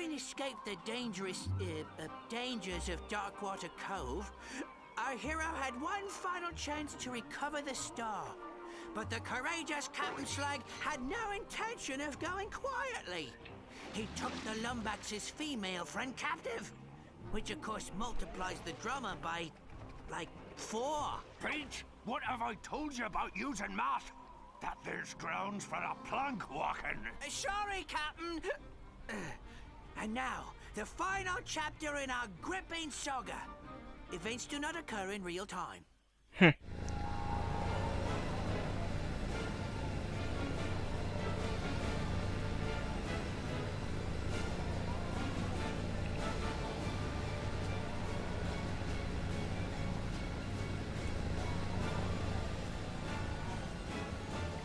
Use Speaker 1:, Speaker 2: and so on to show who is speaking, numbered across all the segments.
Speaker 1: Having escaped the dangers of Darkwater Cove, our hero had one final chance to recover the star. But the courageous Captain Slag had no intention of going quietly. He took the Lumbax's female friend captive, which of course multiplies the drummer by, like, 4.
Speaker 2: Pete, what have I told you about using math? That there's grounds for a plank walking.
Speaker 1: Sorry, Captain. And now, the final chapter in our gripping saga. Events do not occur in real time.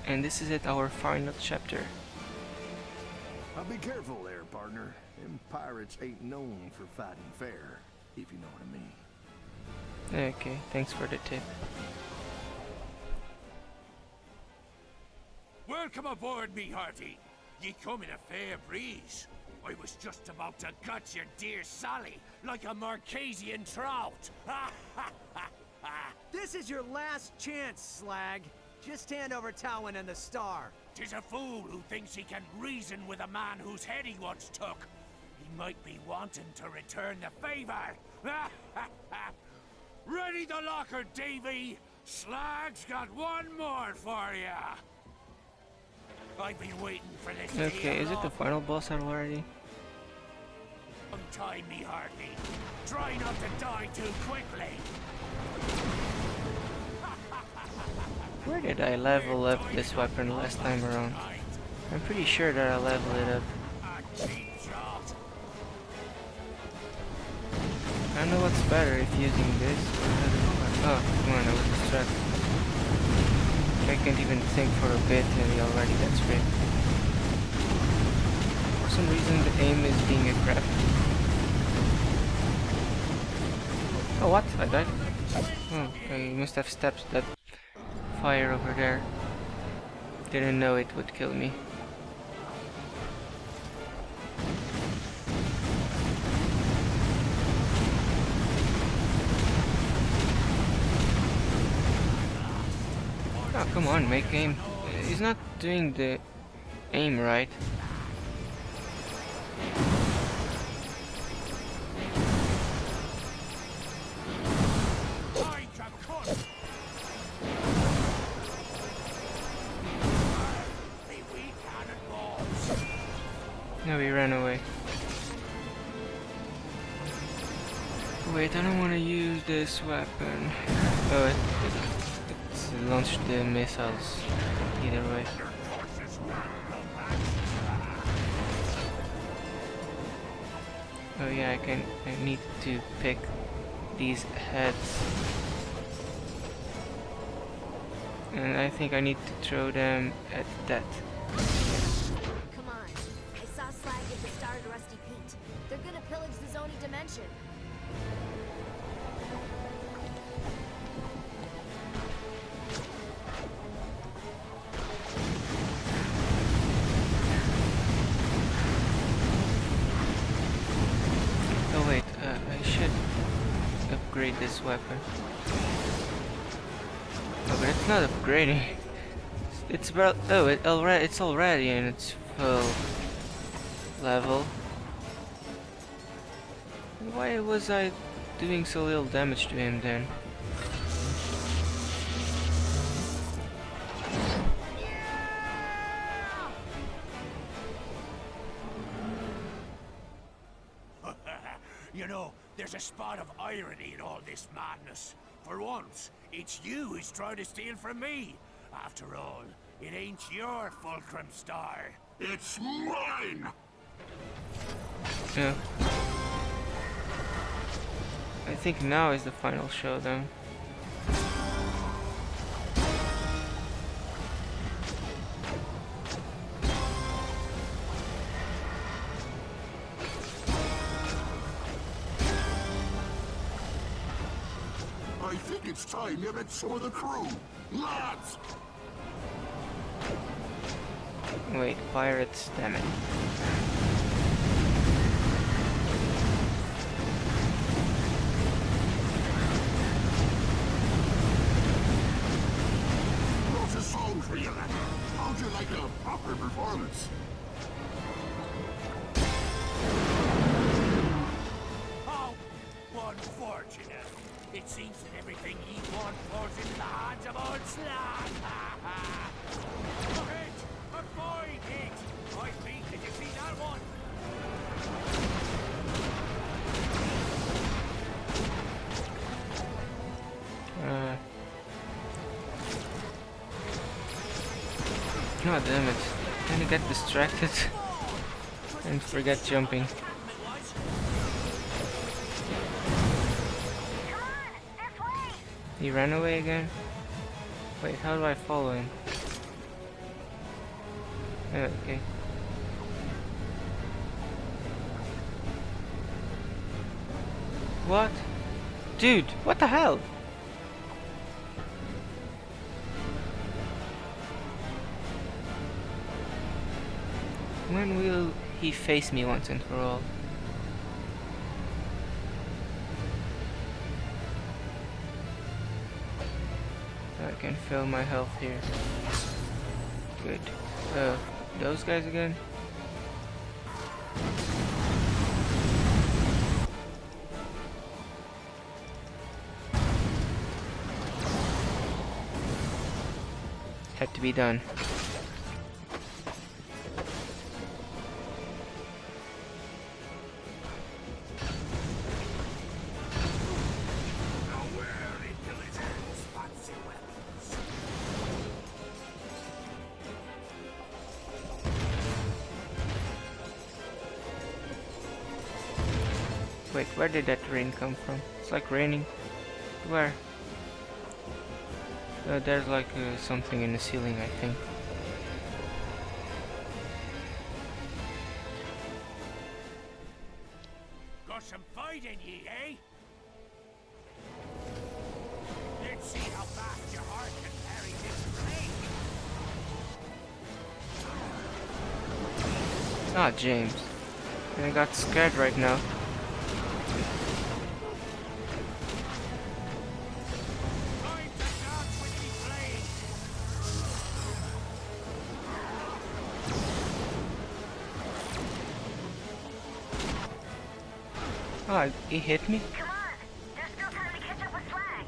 Speaker 3: And this is it, our final chapter.
Speaker 4: I'll be careful there, partner. Them pirates ain't known for fighting fair, if you know what I mean.
Speaker 3: Okay, thanks for the tip.
Speaker 2: Welcome aboard, me hearty. Ye come in a fair breeze. I was just about to gut your dear Sally like a Marquesian trout.
Speaker 5: This is your last chance, Slag. Just hand over Towin and the star.
Speaker 2: 'Tis a fool who thinks he can reason with a man whose head he once took. He might be wanting to return the favor. Ready the locker, Davy. Slag's got one more for ya. I've been waiting for this.
Speaker 3: Okay, is it the final boss already?
Speaker 2: Long time, me hearty. Try not to die too quickly.
Speaker 3: Where did I level up this weapon last time around? I'm pretty sure that I leveled it up. I don't know what's better if using this. Oh, come on, I was distracted. I can't even think for a bit and he already got straight. For some reason the aim is being a crap. Oh, what? I died? Oh, I must have stepped that fire over there. Didn't know it would kill me. Oh, come on, make aim. He's not doing the aim right. No, he ran away. Wait, I don't want to use this weapon. Oh, it launched the missiles. Either way. Oh yeah, I need to pick these heads. And I think I need to throw them at that.
Speaker 6: Come on. I saw Slag get the star to Rusty Pete. They're gonna pillage the Zoni dimension.
Speaker 3: Oh wait, I should upgrade this weapon. No, but it's not upgrading. It's about it's already in its full level. Why was I doing so little damage to him then?
Speaker 2: You know, there's a spot of irony in all this madness. For once, it's you who's trying to steal from me. After all, it ain't your fulcrum star. It's mine!
Speaker 3: Yeah. I think now is the final showdown.
Speaker 4: I think it's time you met some of the crew. Lads!
Speaker 3: Wait, pirates, damn it.
Speaker 4: comes.
Speaker 2: How unfortunate. It seems that everything he wants falls into the hands of old Slag. A hit! A fine hit! I think, did you see that one?
Speaker 3: God damn it. Can you get distracted and forget jumping? He ran away again? Wait, how do I follow him? Okay. What? Dude, what the hell? When will he face me once and for all? I can feel my health here. Good. Those guys again? Had to be done. Wait, where did that rain come from? It's like raining. Where? There's like something in the ceiling, I think.
Speaker 2: Got some fight in ye, eh? Let's see how fast your heart can carry this blade.
Speaker 3: Ah, James. I got scared right now.
Speaker 2: Time to dance with me blade.
Speaker 3: Ah, he hit me?
Speaker 6: Come on! There's still time to catch up with Slag!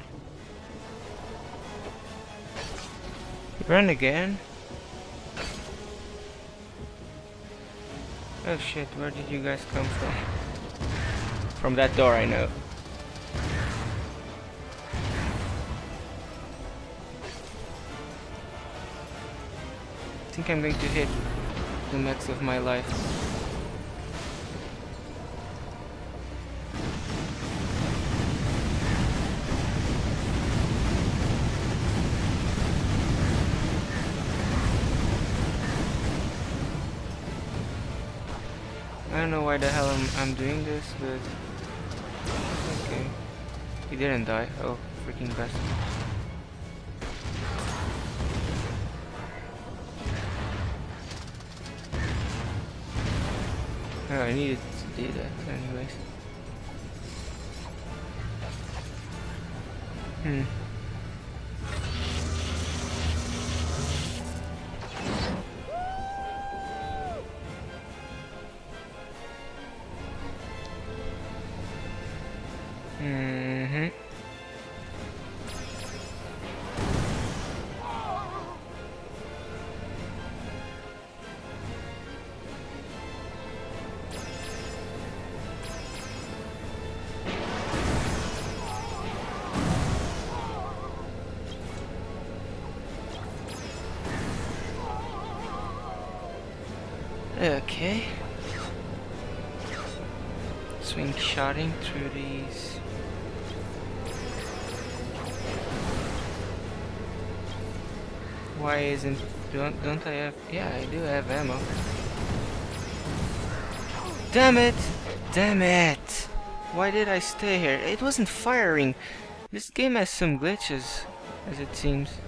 Speaker 3: He ran again? Oh shit, where did you guys come from? From that door, I know. I think I'm going to hit the max of my life. I don't know why the hell I'm doing this, but okay. He didn't die. Oh, freaking bastard. Oh, I needed to do that anyways. Okay. Swing shotting through these. Why isn't don't I have? Yeah, I do have ammo. Damn it! Damn it! Why did I stay here? It wasn't firing. This game has some glitches, as it seems.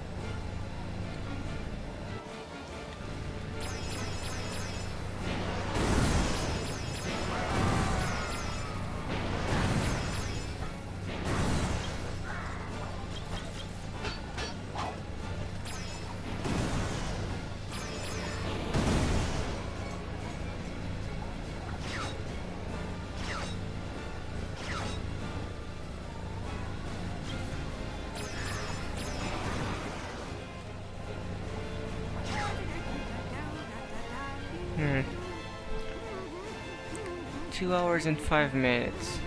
Speaker 3: 2 hours and 5 minutes.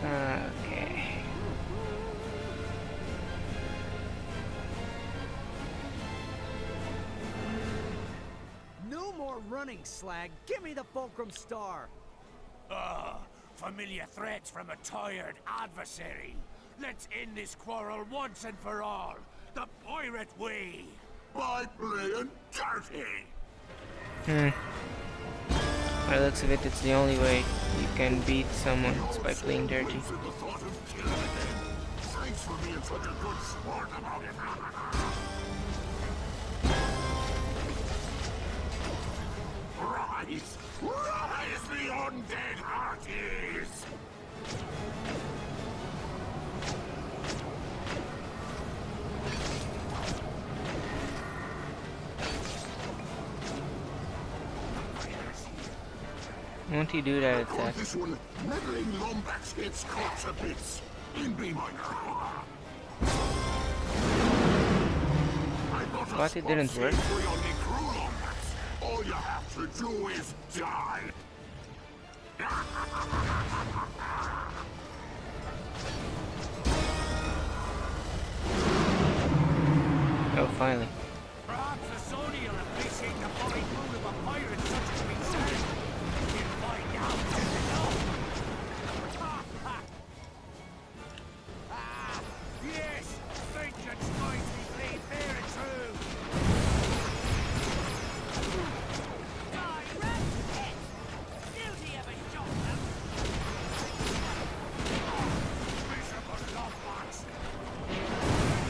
Speaker 3: Okay.
Speaker 5: No more running, Slag. Give me the Fulcrum Star.
Speaker 2: Familiar threats from a tired adversary. Let's end this quarrel once and for all. The pirate way. By playing dirty.
Speaker 3: By the looks of it, it's the only way you can beat someone, it's by playing dirty.
Speaker 2: Thanks for being such a good sport about it. Rise! Rise, the undead hearties!
Speaker 3: Won't he do that attack?
Speaker 2: This one, meddling Lombax hits cuts a bits. In B minor.
Speaker 3: But it didn't work.
Speaker 2: All you have to do is die.
Speaker 3: Oh, finally.
Speaker 2: Perhaps the Sony will appreciate the fine mood of a pirate such as myself. We'll find out, soon enough. Yes, vengeance finds me played fair and true. Die, Ratchet! Guilty of a shot, miserable love-box.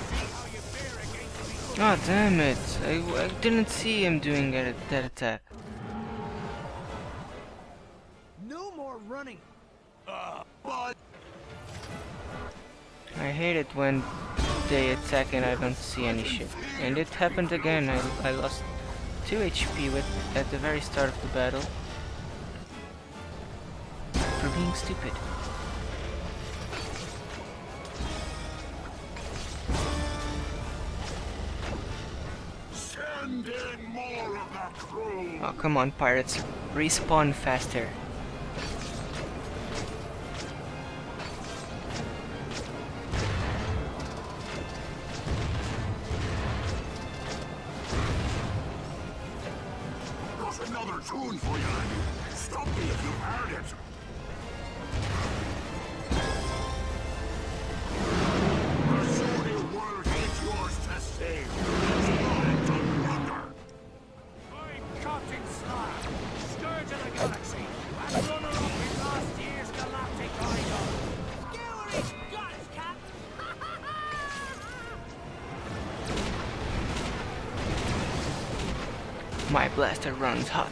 Speaker 2: See how you fare against me.
Speaker 3: Oh, damn it. I didn't see him doing that attack.
Speaker 5: No more running.
Speaker 2: But
Speaker 3: I hate it when they attack and I don't see any shit. And it happened again. I lost 2 HP at the very start of the battle. For being stupid.
Speaker 2: send in more of that crew.
Speaker 3: Oh, come on, pirates. Respawn faster.
Speaker 2: Got another tune for you, laddie. Stop me if you've heard it. The Sony world ain't yours to save. It's mine to plunder. I'm Captain Slag, Scourge of the Galaxy, and runner-up in last year's Galactic Idol.
Speaker 1: Skewer his guts, Cap!
Speaker 3: My blaster runs hot.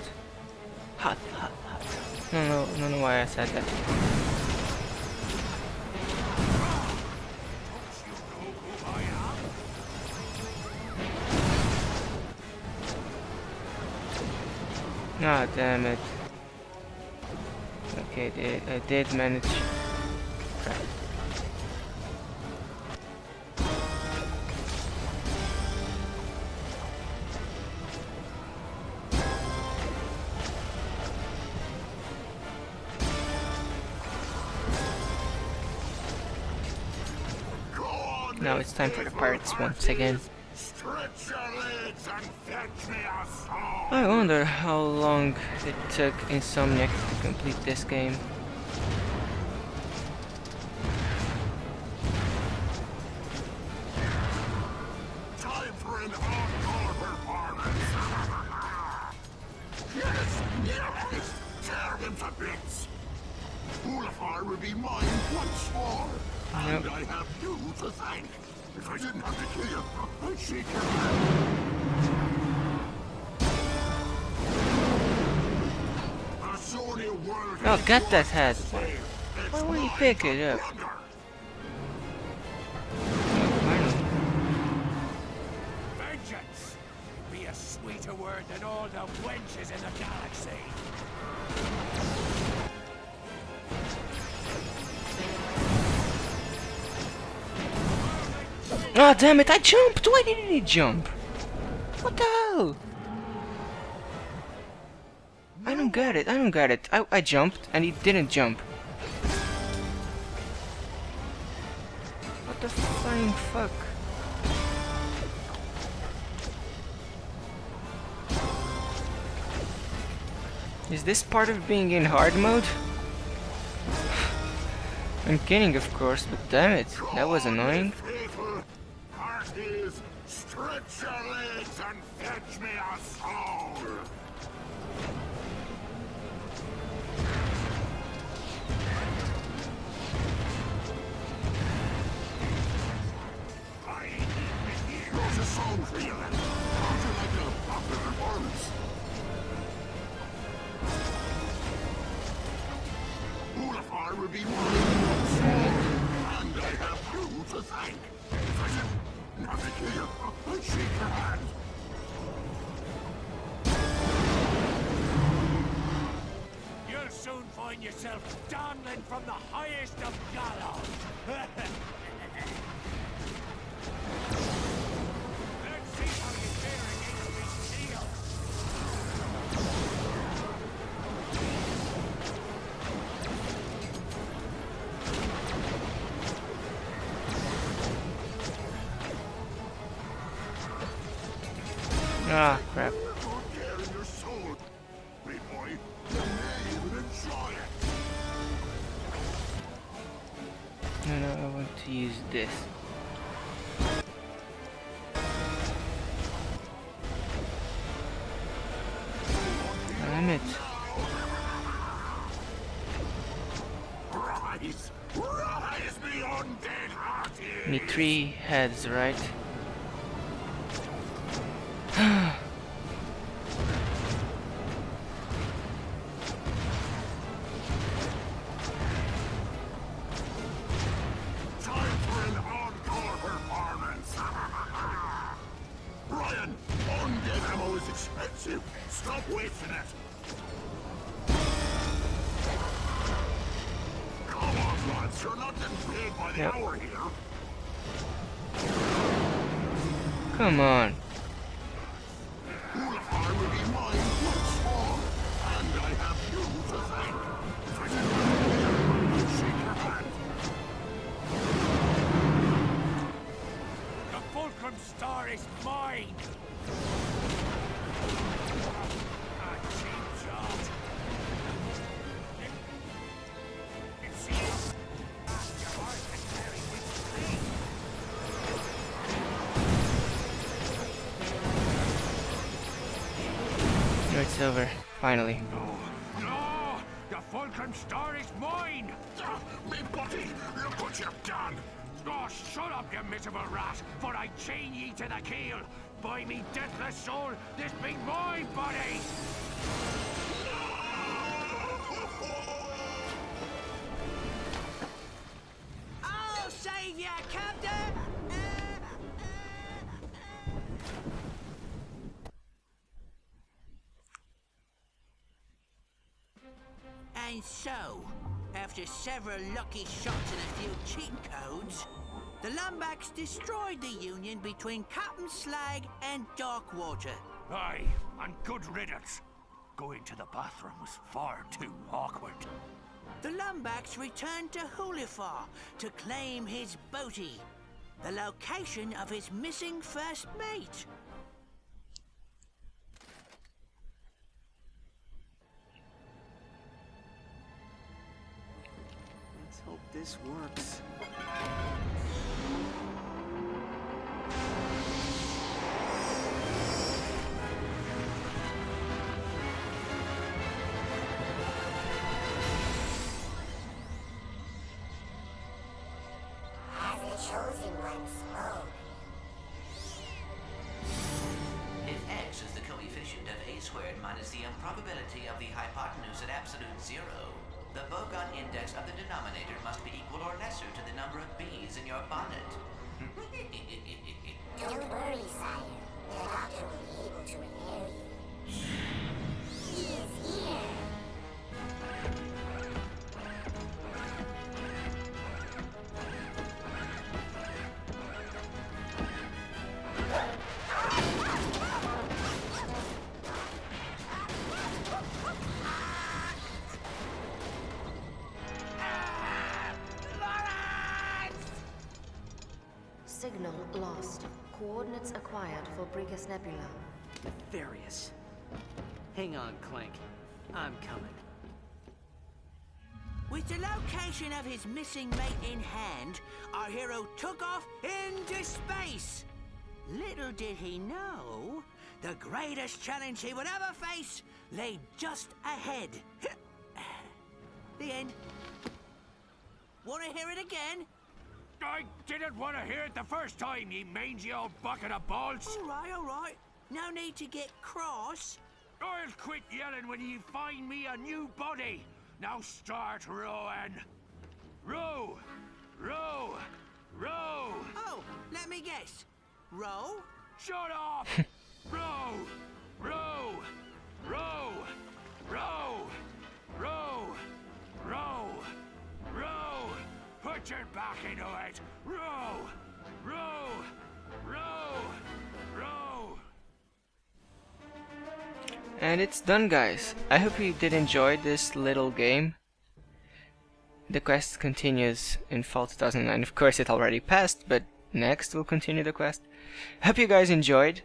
Speaker 3: Hot, hot, hot. No know why I said that.
Speaker 2: Don't you know who I am?
Speaker 3: Ah, damn it. Okay, I did manage. Crap.
Speaker 2: Go on,
Speaker 3: Now it's time for the pirates once again.
Speaker 2: stretch your legs and fetch me a song.
Speaker 3: I wonder how long it took Insomniac to complete this game.
Speaker 2: Time for an encore performance. Yes, yes, tear them to bits. Ulafar will be mine once more, and
Speaker 3: Yep.
Speaker 2: I have you to thank. If I didn't have to kill you, I'd shake your hand. The Sony world
Speaker 3: Oh,
Speaker 2: is
Speaker 3: get that
Speaker 2: yours
Speaker 3: head.
Speaker 2: to save. It's
Speaker 3: Why won't you
Speaker 2: mine
Speaker 3: pick
Speaker 2: to
Speaker 3: it up?
Speaker 2: plunder.
Speaker 3: Finally.
Speaker 2: Vengeance be a sweeter word than all the wenches in the galaxy.
Speaker 3: Oh, damn it, I jumped! Why didn't he jump? What the hell? I don't get it. I don't get it. I jumped and he didn't jump. What the flying fuck? Is this part of being in hard mode? I'm kidding, of course, but damn it, that was annoying.
Speaker 2: Parties, stretch your legs and fetch me a soul. Here's a soul for you. How'd you like a popular performance? Ulafar will be mine. And I have you to thank. Nothing here. I'll shake your hand. You'll soon find yourself dangling from the highest of gallows. Let's see how you fare against me steel.
Speaker 3: Ah, crap.
Speaker 2: Your soul. Big boy, you may even enjoy it.
Speaker 3: No, I want to use this. Damn it.
Speaker 2: Rise! Rise, me undead hearted!
Speaker 3: Need 3 heads, right?
Speaker 2: Time for an encore performance! Brian, undead ammo is expensive. Stop wasting it. Come on, lads. You're not getting paid by the
Speaker 3: Yep.
Speaker 2: hour here.
Speaker 3: Come on.
Speaker 2: Ulafar will be mine once more. And I have you to thank. If I didn't I'd shake your hand. The Fulcrum Star is mine! A cheap job. It seems your heart can carry its pain.
Speaker 3: No, it's over. Finally.
Speaker 2: No! The Fulcrum Star is mine! Me buddy, look what you've done! Oh, shut up, you miserable rat, for I chain ye to the keel! By me deathless soul, this be my body!
Speaker 1: I'll save ya, Captain! And so, after several lucky shots and a few cheat codes, the Lumbacks destroyed the union between Captain Slag and Darkwater.
Speaker 2: Aye, and good riddance. Going to the bathroom was far too awkward.
Speaker 1: The Lumbacks returned to Hulifar to claim his booty, the location of his missing first mate.
Speaker 5: Let's hope this works.
Speaker 7: As the chosen one spoke.
Speaker 8: If x is the coefficient of a squared minus the improbability of the hypotenuse at absolute zero, the Bogon index of the denominator must be equal or lesser to the number of bees in your bonnet.
Speaker 7: Don't worry, sire. The doctor will be able to repair you. He is here.
Speaker 9: Signal lost. Coordinates acquired for Brigus Nebula.
Speaker 5: Nefarious. Hang on, Clank. I'm coming.
Speaker 1: With the location of his missing mate in hand, our hero took off into space. Little did he know, the greatest challenge he would ever face lay just ahead. The end. Want to hear it again?
Speaker 2: I didn't want to hear it the first time, you mangy old bucket of balls.
Speaker 1: All right. No need to get cross.
Speaker 2: I'll quit yelling when you find me a new body. Now start rowing. Row! Row! Row!
Speaker 1: Oh, let me guess. Row?
Speaker 2: Shut up! Row! Row! Row! Row! Row! Row! Row! Put your back into it! Row! Row! Row! Row!
Speaker 3: And it's done, guys. I hope you did enjoy this little game. The quest continues in fall 2009. Of course it already passed, but next we'll continue the quest. Hope you guys enjoyed.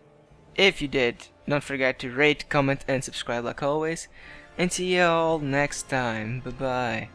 Speaker 3: If you did, don't forget to rate, comment and subscribe like always. And see you all next time. Bye bye.